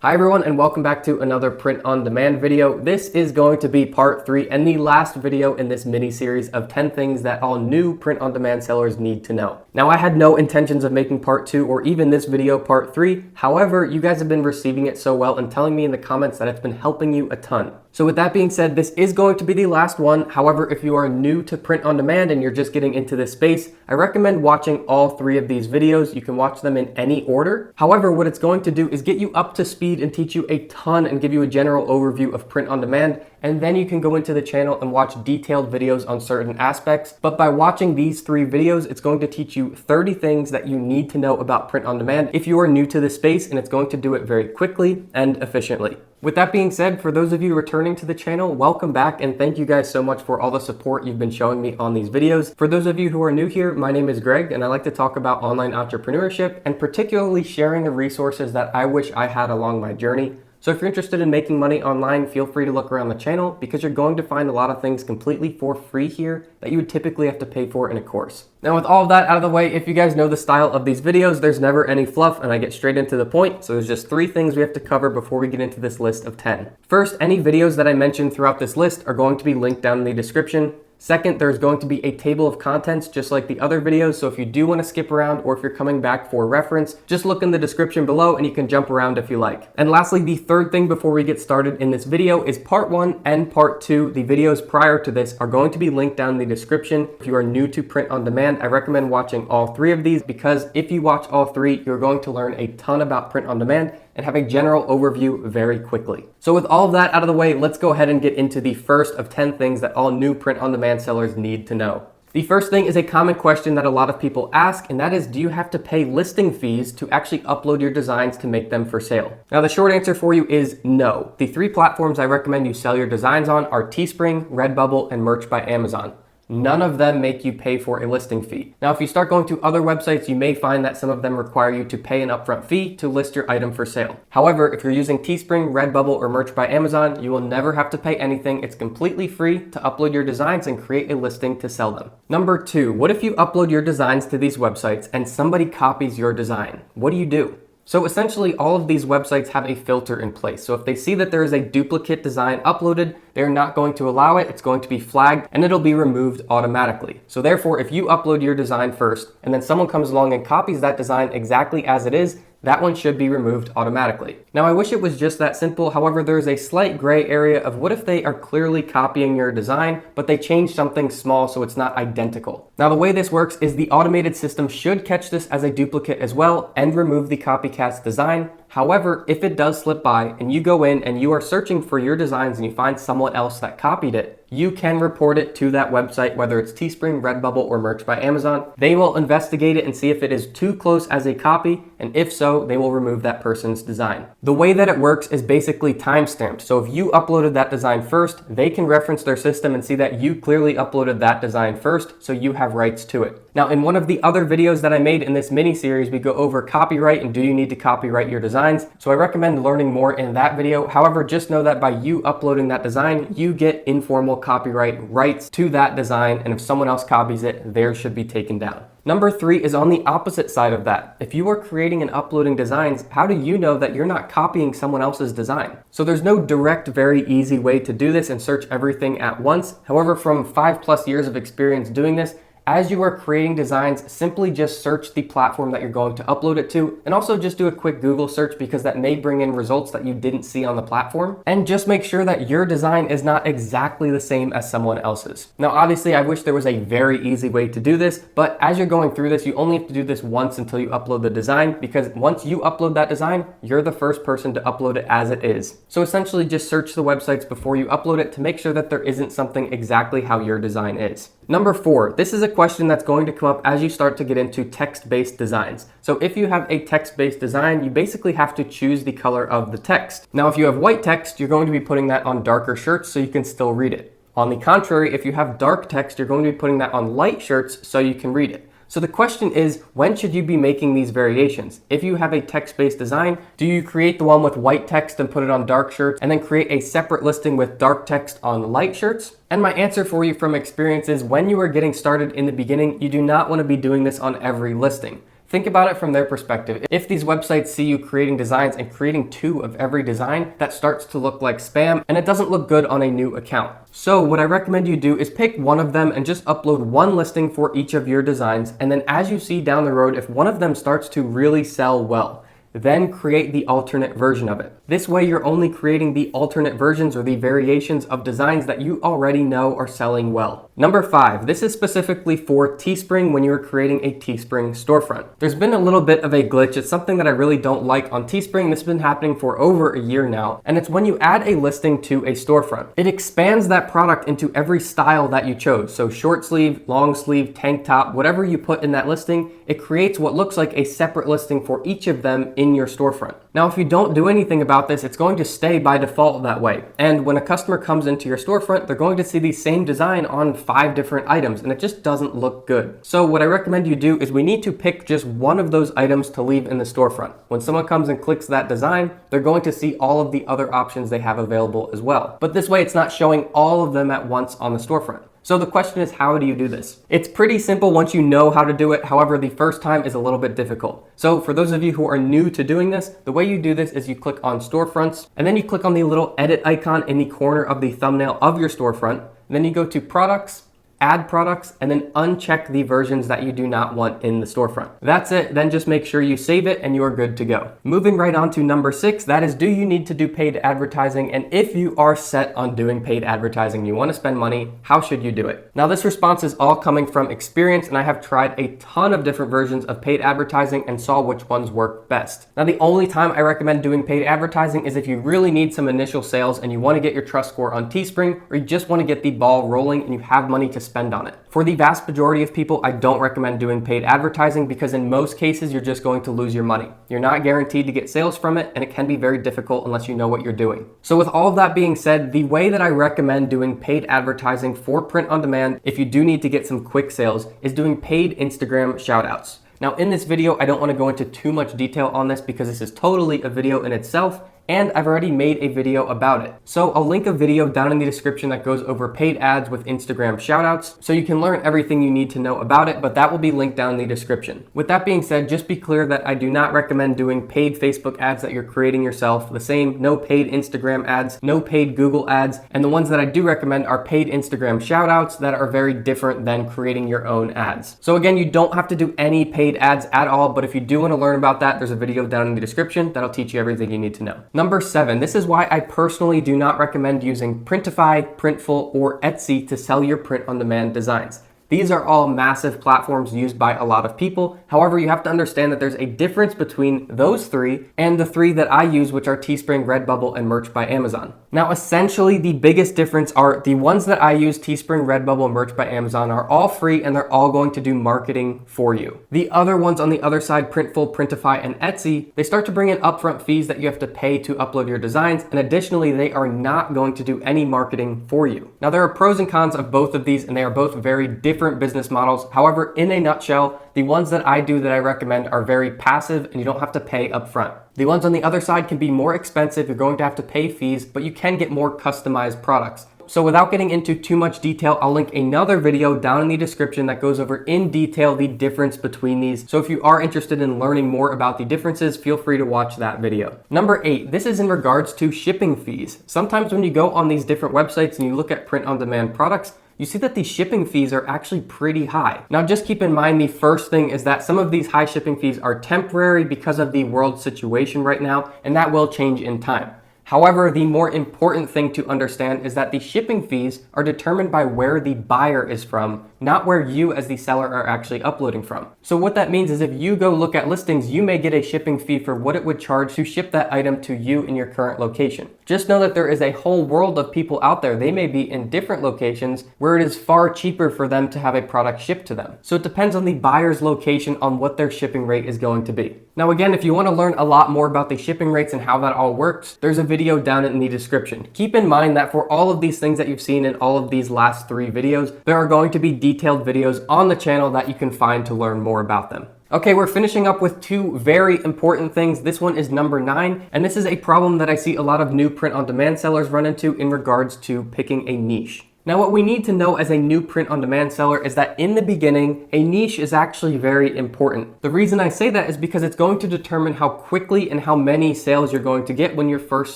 Hi everyone, and welcome back to another print on demand video. This is going to be part 3 and the last video in this mini series of 10 things that all new print on demand sellers need to know. Now, I had no intentions of making part 2 or even this video part 3. However, you guys have been receiving it so well and telling me in the comments that it's been helping you a ton. So with that being said, this is going to be the last one. However, if you are new to print on demand and you're just getting into this space, I recommend watching all 3 of these videos. You can watch them in any order. However, what it's going to do is get you up to speed and teach you a ton and give you a general overview of print on demand. And then you can go into the channel and watch detailed videos on certain aspects. But by watching these 3 videos, it's going to teach you 30 things that you need to know about print on demand if you are new to this space, and it's going to do it very quickly and efficiently. With that being said, for those of you returning to the channel, welcome back, and thank you guys so much for all the support you've been showing me on these videos. For those of you who are new here, my name is Greg, and I like to talk about online entrepreneurship and particularly sharing the resources that I wish I had along my journey. So if you're interested in making money online, feel free to look around the channel because you're going to find a lot of things completely for free here that you would typically have to pay for in a course. Now, with all of that out of the way, if you guys know the style of these videos, there's never any fluff and I get straight into the point. So there's just 3 things we have to cover before we get into this list of 10. First, any videos that I mentioned throughout this list are going to be linked down in the description. Second, there's going to be a table of contents just like the other videos, so if you do want to skip around or if you're coming back for reference, just look in the description below and you can jump around if you like. And lastly, the third thing before we get started in this video is part 1 and part 2. The videos prior to this are going to be linked down in the description. If you are new to print on demand, I recommend watching all 3 of these because if you watch all 3, you're going to learn a ton about print on demand and have a general overview very quickly. So with all of that out of the way, let's go ahead and get into the first of 10 things that all new print on demand sellers need to know. The first thing is a common question that a lot of people ask, and that is, do you have to pay listing fees to actually upload your designs to make them for sale? Now, the short answer for you is no. The 3 platforms I recommend you sell your designs on are Teespring, Redbubble, and Merch by Amazon. None of them make you pay for a listing fee. Now, if you start going to other websites, you may find that some of them require you to pay an upfront fee to list your item for sale. However, if you're using Teespring, Redbubble, or Merch by Amazon, you will never have to pay anything. It's completely free to upload your designs and create a listing to sell them. Number 2, what if you upload your designs to these websites and somebody copies your design? What do you do? So essentially, all of these websites have a filter in place. So if they see that there is a duplicate design uploaded, they're not going to allow it. It's going to be flagged and it'll be removed automatically. So therefore, if you upload your design first and then someone comes along and copies that design exactly as it is, that one should be removed automatically. Now, I wish it was just that simple. However, there's a slight gray area of what if they are clearly copying your design, but they change something small so it's not identical. Now, the way this works is the automated system should catch this as a duplicate as well and remove the copycat's design. However, if it does slip by and you go in and you are searching for your designs and you find someone else that copied it, you can report it to that website, whether it's Teespring, Redbubble, or Merch by Amazon. They will investigate it and see if it is too close as a copy, and if so, they will remove that person's design. The way that it works is basically time-stamped. So if you uploaded that design first, they can reference their system and see that you clearly uploaded that design first, so you have rights to it. Now, in one of the other videos that I made in this mini-series, we go over copyright and do you need to copyright your designs. So I recommend learning more in that video. However, just know that by you uploading that design, you get informal copyright rights to that design, and if someone else copies it, theirs should be taken down. Number 3 is on the opposite side of that. If you are creating and uploading designs, how do you know that you're not copying someone else's design? So there's no direct, very easy way to do this and search everything at once. However, from 5+ years of experience doing this, as you are creating designs, simply just search the platform that you're going to upload it to, and also just do a quick Google search because that may bring in results that you didn't see on the platform. And just make sure that your design is not exactly the same as someone else's. Now, obviously, I wish there was a very easy way to do this, but as you're going through this, you only have to do this once until you upload the design, because once you upload that design, you're the first person to upload it as it is. So essentially, just search the websites before you upload it to make sure that there isn't something exactly how your design is. Number 4, this is a question that's going to come up as you start to get into text-based designs. So if you have a text-based design, you basically have to choose the color of the text. Now, if you have white text, you're going to be putting that on darker shirts so you can still read it. On the contrary, if you have dark text, you're going to be putting that on light shirts so you can read it. So the question is, when should you be making these variations? If you have a text-based design, do you create the one with white text and put it on dark shirts and then create a separate listing with dark text on light shirts? And my answer for you from experience is, when you are getting started in the beginning, you do not want to be doing this on every listing. Think about it from their perspective. If these websites see you creating designs and creating 2 of every design, that starts to look like spam and it doesn't look good on a new account. So what I recommend you do is pick one of them and just upload one listing for each of your designs. And then as you see down the road, if one of them starts to really sell well, then create the alternate version of it. This way you're only creating the alternate versions or the variations of designs that you already know are selling well. Number 5, this is specifically for Teespring when you're creating a Teespring storefront. There's been a little bit of a glitch. It's something that I really don't like on Teespring. This has been happening for over a year now. And it's when you add a listing to a storefront. It expands that product into every style that you chose. So short sleeve, long sleeve, tank top, whatever you put in that listing, it creates what looks like a separate listing for each of them in your storefront. Now, if you don't do anything about this, it's going to stay by default that way. And when a customer comes into your storefront, they're going to see the same design on 5 different items, and it just doesn't look good. So what I recommend you do is we need to pick just one of those items to leave in the storefront. When someone comes and clicks that design, they're going to see all of the other options they have available as well. But this way, it's not showing all of them at once on the storefront. So the question is, how do you do this? It's pretty simple once you know how to do it. However, the first time is a little bit difficult. So for those of you who are new to doing this, the way you do this is you click on storefronts and then you click on the little edit icon in the corner of the thumbnail of your storefront. And then you go to products, add products, and then uncheck the versions that you do not want in the storefront. That's it. Then just make sure you save it and you are good to go. Moving right on to number 6, that is, do you need to do paid advertising? And if you are set on doing paid advertising, you want to spend money, how should you do it? Now, this response is all coming from experience, and I have tried a ton of different versions of paid advertising and saw which ones work best. Now, the only time I recommend doing paid advertising is if you really need some initial sales and you want to get your trust score on Teespring, or you just want to get the ball rolling and you have money to spend on it. For the vast majority of people, I don't recommend doing paid advertising because in most cases, you're just going to lose your money. You're not guaranteed to get sales from it, and it can be very difficult unless you know what you're doing. So with all of that being said, the way that I recommend doing paid advertising for print on demand, if you do need to get some quick sales, is doing paid Instagram shoutouts. Now in this video, I don't want to go into too much detail on this because this is totally a video in itself, and I've already made a video about it. So I'll link a video down in the description that goes over paid ads with Instagram shoutouts, so you can learn everything you need to know about it, but that will be linked down in the description. With that being said, just be clear that I do not recommend doing paid Facebook ads that you're creating yourself. The same, no paid Instagram ads, no paid Google ads, and the ones that I do recommend are paid Instagram shoutouts that are very different than creating your own ads. So again, you don't have to do any paid ads at all, but if you do want to learn about that, there's a video down in the description that'll teach you everything you need to know. Number 7, this is why I personally do not recommend using Printify, Printful, or Etsy to sell your print-on-demand designs. These are all massive platforms used by a lot of people. However, you have to understand that there's a difference between those 3 and the 3 that I use, which are Teespring, Redbubble, and Merch by Amazon. Now, essentially, the biggest difference are the ones that I use, Teespring, Redbubble, and Merch by Amazon, are all free and they're all going to do marketing for you. The other ones on the other side, Printful, Printify, and Etsy, they start to bring in upfront fees that you have to pay to upload your designs, and additionally, they are not going to do any marketing for you. Now, there are pros and cons of both of these, and they are both very different business models. However, in a nutshell, the ones that I do that I recommend are very passive and you don't have to pay upfront. The ones on the other side can be more expensive. You're going to have to pay fees, but you can get more customized products. So without getting into too much detail, I'll link another video down in the description that goes over in detail the difference between these. So if you are interested in learning more about the differences, feel free to watch that video. Number 8, this is in regards to shipping fees. Sometimes when you go on these different websites and you look at print-on-demand products, you see that the shipping fees are actually pretty high. Now, just keep in mind, the first thing is that some of these high shipping fees are temporary because of the world situation right now, and that will change in time. However, the more important thing to understand is that the shipping fees are determined by where the buyer is from, not where you as the seller are actually uploading from. So what that means is if you go look at listings, you may get a shipping fee for what it would charge to ship that item to you in your current location. Just know that there is a whole world of people out there. They may be in different locations where it is far cheaper for them to have a product shipped to them. So it depends on the buyer's location on what their shipping rate is going to be. Now again, if you want to learn a lot more about the shipping rates and how that all works, there's a video down in the description. Keep in mind that for all of these things that you've seen in all of these last 3 videos, there are going to be detailed videos on the channel that you can find to learn more about them. Okay, we're finishing up with 2 very important things. This one is number 9, and this is a problem that I see a lot of new print-on-demand sellers run into in regards to picking a niche. Now, what we need to know as a new print-on-demand seller is that in the beginning, a niche is actually very important. The reason I say that is because it's going to determine how quickly and how many sales you're going to get when you're first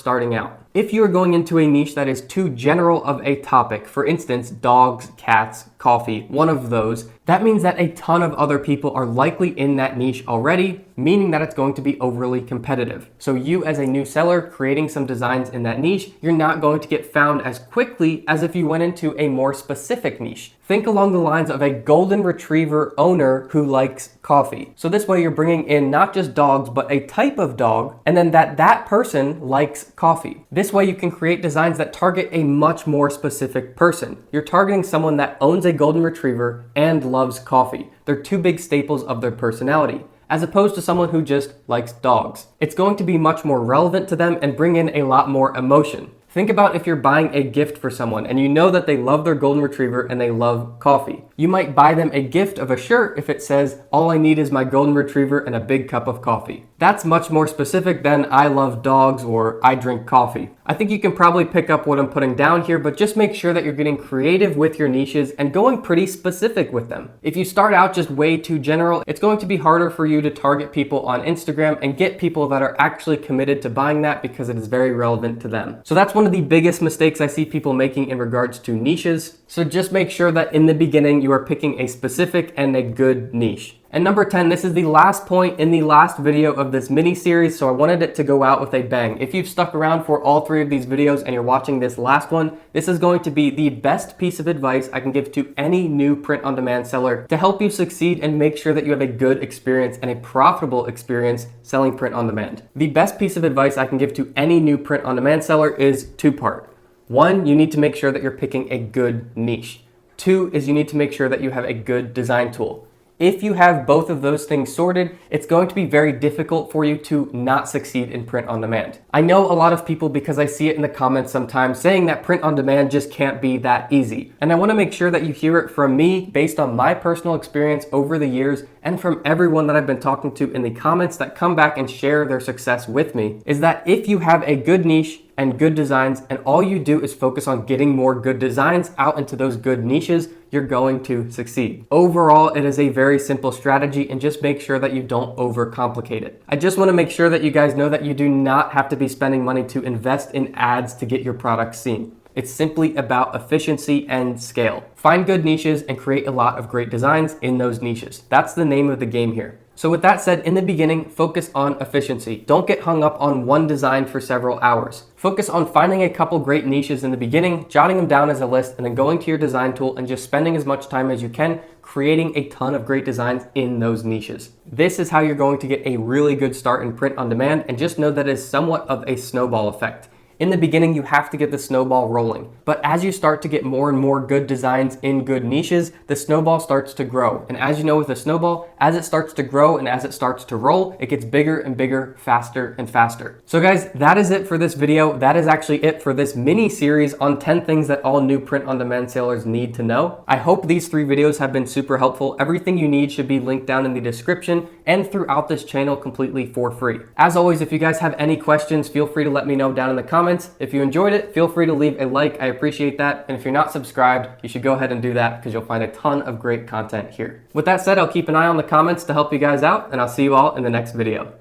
starting out. If you are going into a niche that is too general of a topic, for instance, dogs, cats, coffee, one of those, that means that a ton of other people are likely in that niche already, meaning that it's going to be overly competitive. So you as a new seller creating some designs in that niche, you're not going to get found as quickly as if you went into a more specific niche. Think along the lines of a golden retriever owner who likes coffee. So this way you're bringing in not just dogs, but a type of dog, and then that person likes coffee. This way you can create designs that target a much more specific person. You're targeting someone that owns a golden retriever and loves coffee. They're two big staples of their personality, as opposed to someone who just likes dogs. It's going to be much more relevant to them and bring in a lot more emotion. Think about if you're buying a gift for someone and you know that they love their golden retriever and they love coffee. You might buy them a gift of a shirt if it says, "All I need is my golden retriever and a big cup of coffee." That's much more specific than "I love dogs" or "I drink coffee." I think you can probably pick up what I'm putting down here, but just make sure that you're getting creative with your niches and going pretty specific with them. If you start out just way too general, it's going to be harder for you to target people on Instagram and get people that are actually committed to buying that because it is very relevant to them. So that's one of the biggest mistakes I see people making in regards to niches. So just make sure that in the beginning you are picking a specific and a good niche. And number 10, this is the last point in the last video of this mini series, so I wanted it to go out with a bang. If you've stuck around for all 3 of these videos and you're watching this last one, this is going to be the best piece of advice I can give to any new print-on-demand seller to help you succeed and make sure that you have a good experience and a profitable experience selling print-on-demand. The best piece of advice I can give to any new print-on-demand seller is 2-part. 1, you need to make sure that you're picking a good niche. 2 is you need to make sure that you have a good design tool. If you have both of those things sorted, it's going to be very difficult for you to not succeed in print on demand. I know a lot of people, because I see it in the comments sometimes, saying that print on demand just can't be that easy. And I want to make sure that you hear it from me based on my personal experience over the years and from everyone that I've been talking to in the comments that come back and share their success with me, is that if you have a good niche and good designs, and all you do is focus on getting more good designs out into those good niches, you're going to succeed. Overall, it is a very simple strategy, and just make sure that you don't overcomplicate it. I just want to make sure that you guys know that you do not have to be spending money to invest in ads to get your product seen. It's simply about efficiency and scale. Find good niches and create a lot of great designs in those niches. That's the name of the game here. So with that said, in the beginning, focus on efficiency. Don't get hung up on one design for several hours. Focus on finding a couple great niches in the beginning, jotting them down as a list, and then going to your design tool and just spending as much time as you can creating a ton of great designs in those niches. This is how you're going to get a really good start in print on demand, and just know that it is somewhat of a snowball effect. In the beginning, you have to get the snowball rolling. But as you start to get more and more good designs in good niches, the snowball starts to grow. And as you know with a snowball, as it starts to grow and as it starts to roll, it gets bigger and bigger, faster and faster. So guys, that is it for this video. That is actually it for this mini series on 10 things that all new print-on-demand sellers need to know. I hope these 3 videos have been super helpful. Everything you need should be linked down in the description and throughout this channel completely for free. As always, if you guys have any questions, feel free to let me know down in the comments. If you enjoyed it, feel free to leave a like. I appreciate that. And if you're not subscribed, you should go ahead and do that because you'll find a ton of great content here. With that said, I'll keep an eye on the comments to help you guys out, and I'll see you all in the next video.